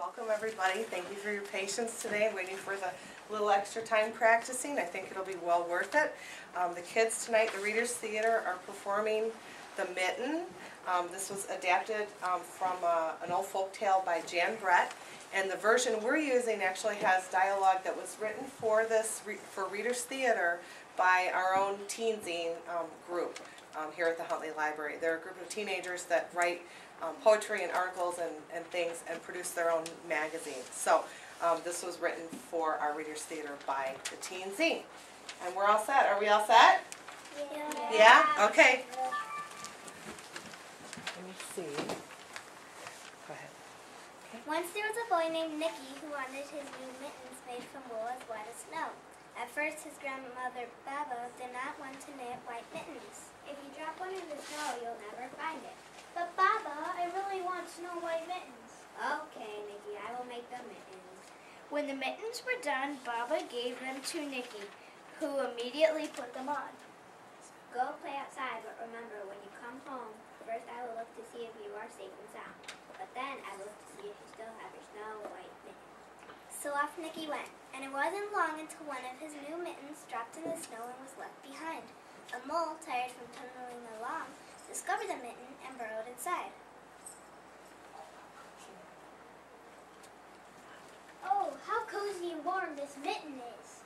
Welcome everybody. Thank you for your patience today, waiting for the little extra time practicing. I think it'll be well worth it. The kids tonight, the Readers Theater, are performing The Mitten. This was adapted from an old folk tale by Jan Brett. And the version we're using actually has dialogue that was written for this, for Readers Theater by our own teen zine group here at the Huntley Library. They're a group of teenagers that write poetry and articles and things and produce their own magazines. So this was written for our Readers Theater by the teen zine. And we're all set. Are we all set? Yeah. Yeah? Okay. Let me see. Go ahead. Okay. Once there was a boy named Nicky who wanted his new mittens made from wool as white as snow. At first, his grandmother, Baba, did not want to knit white mittens. If you drop one in the snow, you'll never find it. But Baba, I really want snow white mittens. Okay, Nicky, I will make the mittens. When the mittens were done, Baba gave them to Nicky, who immediately put them on. Go play outside, but remember, when you come home, first I will look to see if you are safe and sound. But then I will look to see if you still have your snow white mittens. So off Nicky went, and it wasn't long until one of his new mittens dropped in the snow and was left behind. A mole, tired from tunneling along, discovered the mitten and burrowed inside. Oh, how cozy and warm this mitten is.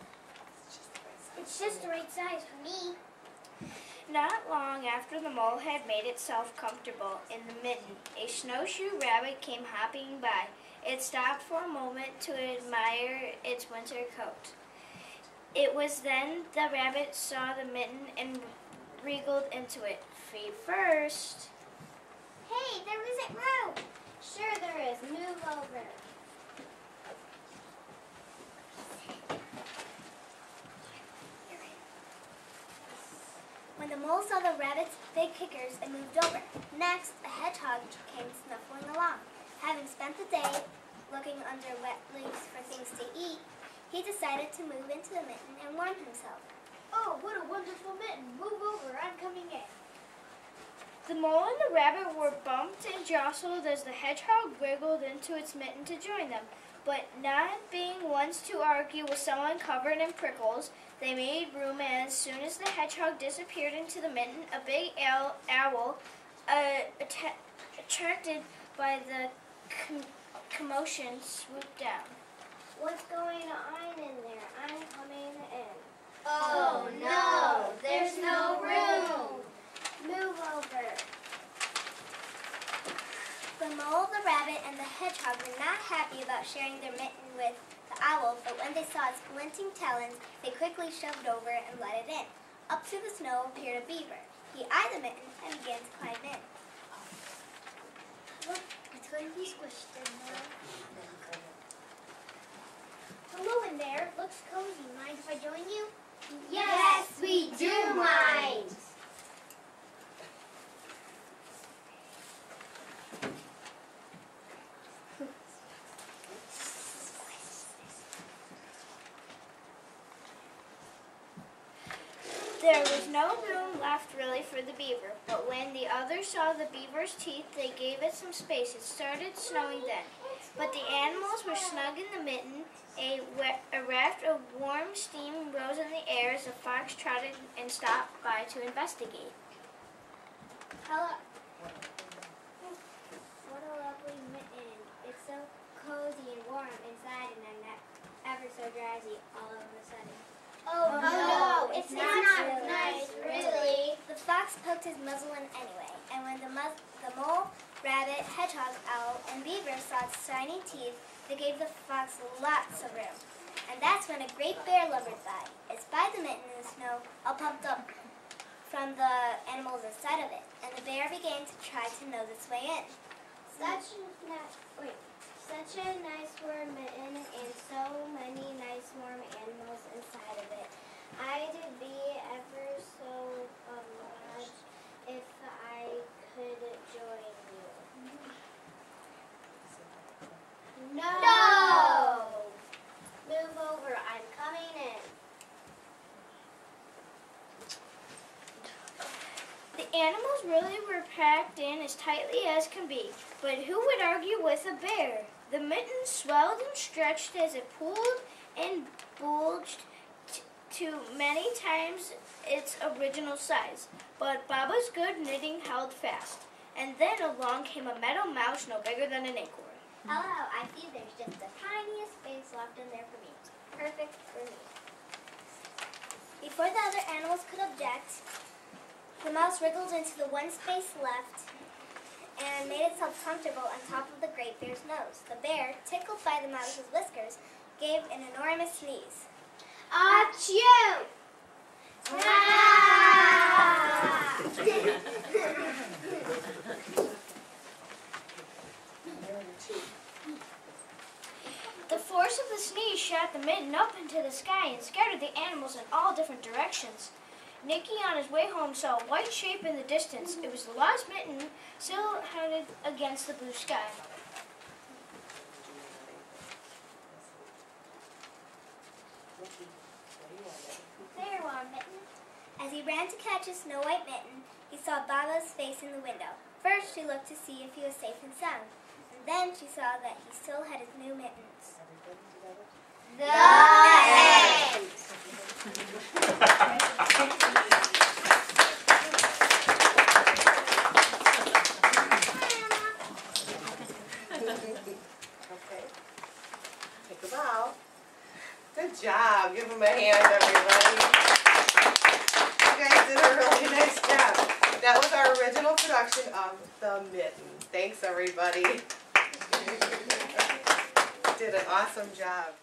It's just the right size for me. Not long after the mole had made itself comfortable in the mitten, a snowshoe rabbit came hopping by. It stopped for a moment to admire its winter coat. It was then the rabbit saw the mitten and wriggled into it. Feet first. Hey, there isn't room. Sure there is. Move over. When the mole saw the rabbit's big kickers, it moved over. Next, a hedgehog came snuffling along. Having spent the day looking under wet leaves for things to eat, he decided to move into the mitten and warm himself. Oh, what a wonderful mitten. Move over. I'm coming in. The mole and the rabbit were bumped and jostled as the hedgehog wriggled into its mitten to join them. But not being ones to argue with someone covered in prickles, they made room, and as soon as the hedgehog disappeared into the mitten, a big owl, attracted by the commotion, swooped down. What's going on in there? I'm coming in. Oh no, there's no room. Move over. The mole, the rabbit, and the hedgehog were not happy about sharing their mitten with the owl, but when they saw its glinting talons, they quickly shoved over and let it in. Up through the snow appeared a beaver. He eyed the mitten and began to climb in. Look, it's going to be squished in there. Hello in there. Looks cozy. Mind if I join you? Yes, we do mind. There was no room left really for the beaver, but when the others saw the beaver's teeth, they gave it some space. It started snowing then, but the animals were snug in the mitten. A raft of warm steam rose in the air as the fox trotted and stopped by to investigate. Hello. What a lovely mitten. It's so cozy and warm inside, and I'm not ever so drowsy all of a sudden. Oh, no, it's not nice, really. The fox poked his muzzle in anyway, and when the mole, rabbit, hedgehog, owl, and beaver saw its shiny teeth, they gave the fox lots of room. And that's when a great bear lumbered by. It spied the mitten in the snow, all pumped up from the animals inside of it, and the bear began to try to nose its way in. Such a nice warm mitten and so many nice warm animals inside of it. I'd be ever so glad if I could join you. No! Move over, I'm coming in. The animals really were packed in as tightly as can be, but who would argue with a bear? The mitten swelled and stretched as it pulled and bulged to many times its original size, but Baba's good knitting held fast. And then along came a meadow mouse no bigger than an acorn. Hello, I see there's just the tiniest space left in there for me. Perfect for me. Before the other animals could object, the mouse wriggled into the one space left and made itself comfortable on top of the great bear's nose. The bear, tickled by the mouse's whiskers, gave an enormous sneeze. Achoo! The force of the sneeze shot the mitten up into the sky and scattered the animals in all different directions. Nicky, on his way home, saw a white shape in the distance. It was the lost mitten, silhouetted against the blue sky. There you are, Mitten. As he ran to catch his snow white mitten, he saw Baba's face in the window. First, she looked to see if he was safe and sound, and then she saw that he still had his new mittens. The end. Okay. Take a bow. Good job. Give them a hand, everybody. You guys did a really nice job. That was our original production of The Mitten. Thanks, everybody. Did an awesome job.